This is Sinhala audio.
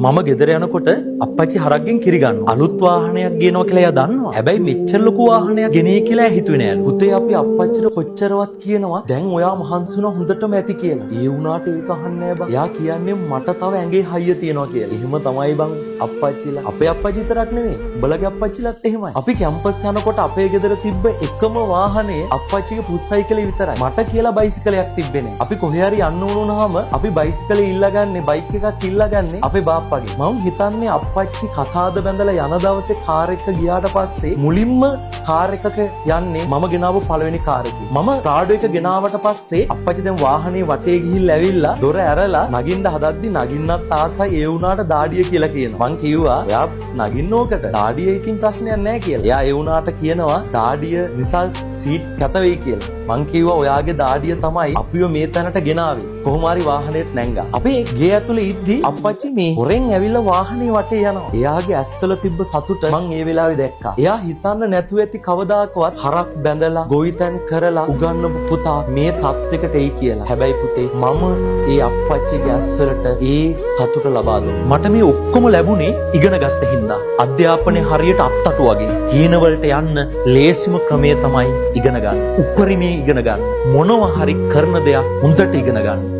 මම ගෙදර යනකොට අප්පච්චි හරක්ගෙන් කිරි ගන්නවා. අලුත් වාහනයක් ගේනවා කියලා එයා දන්නවා. හැබැයි මෙච්චර ලොකු වාහනයක් ගෙනේ කියලා හිතුවේ නෑලු. පුතේ අපි අප්පච්චිට කොච්චරවත් කියනවා දැන් ඔයා මහන්සි වෙනවා හොඳටම ඇති කියලා. ඒ වුණාට ඒක අහන්නේ නෑ බං. එයා කියන්නේ මට තව ඇඟේ හයිය තියනවා කියලා. එහෙම තමයි බං අප්පච්චිලා. අපේ අප්පච්චි විතරක් නෙමෙයි. උඹලගේ අප්පච්චිලත් එහෙමයි. අපි කැම්පස් යනකොට අපේ ගෙදර තිබ්බ එකම වාහනේ අප්පච්චිගේ පුස්සයිකලේ විතරයි. මට කියලා බයිසිකලයක් තිබ්බේ නෑ. අපි කොහේ හරි යන්න වුණාම අපි බයිසිකලේ ඉල්ලගන්නේ බයික් එකක් ඉල්ලගන්නේ අපේ බාප්පගේ. මම හිතන්නේ අප්පච්චි කසාද බැඳලා යන දවසේ කාර් එක ගියාට පස්සේ මුලින්ම කාර් එකක යන්නේ මම ගෙනාවු පළවෙනි කාර් එකේ. මම රාඩෝ එක ගෙනාවට පස්සේ අප්පච්චි දැන් වාහනේ වටේ ගිහිල්ලා ඇවිල්ලා දොර ඇරලා නගින්න හදද්දි නගින්නත් ආසයි ඒ වුණාට දාඩිය කියලා කියනවා. මං කිව්වා එයා නගින්න ඕකට දාඩියකින් ප්‍රශ්නයක් නැහැ කියලා. එයා ඒ වුණාට කියනවා දාඩිය නිසා සීට් කැත වෙයි කියලා. මං කිව්වා ඔයාගේ දාඩිය තමයි අපිව මේ තැනට ගෙනාවේ. කොහොම හරි වාහනේට නැංගා. අපේ ගේ ඇතුලේ ඉද්දි අප්පච්චි මේ හොරෙන් ඇවිල්ලා වාහනේ වටේ යනවා. එයාගේ ඇස්වල තිබ්බ සතුට මං ඒ වෙලාවේ දැක්කා. එයා හිතන්න නැතුව ඇති කවදාකවත් හරක් බැඳලා ගොවිතැන් කරලා උගන්නපු පුතා මේ තත්ත්වයකට එයි කියලා. හැබැයි පුතේ මම ඒ අප්පච්චිගේ ඇස්වලට ඒ සතුට ලබා දුන්නා. මට මේ ඔක්කොම ලැබුණේ ඉගෙන ගත්ත හින්දා. අධ්‍යාපනයේ හරියට අත්තටු වගේ. හීන වලට යන්න ලේසිම ක්‍රමය තමයි ඉගෙන ගන්න. උපරිමයේ ඉගෙන ගන්න. මොනවා හරි කරන දෙයක් හොඳට ඉගෙන ගන්න.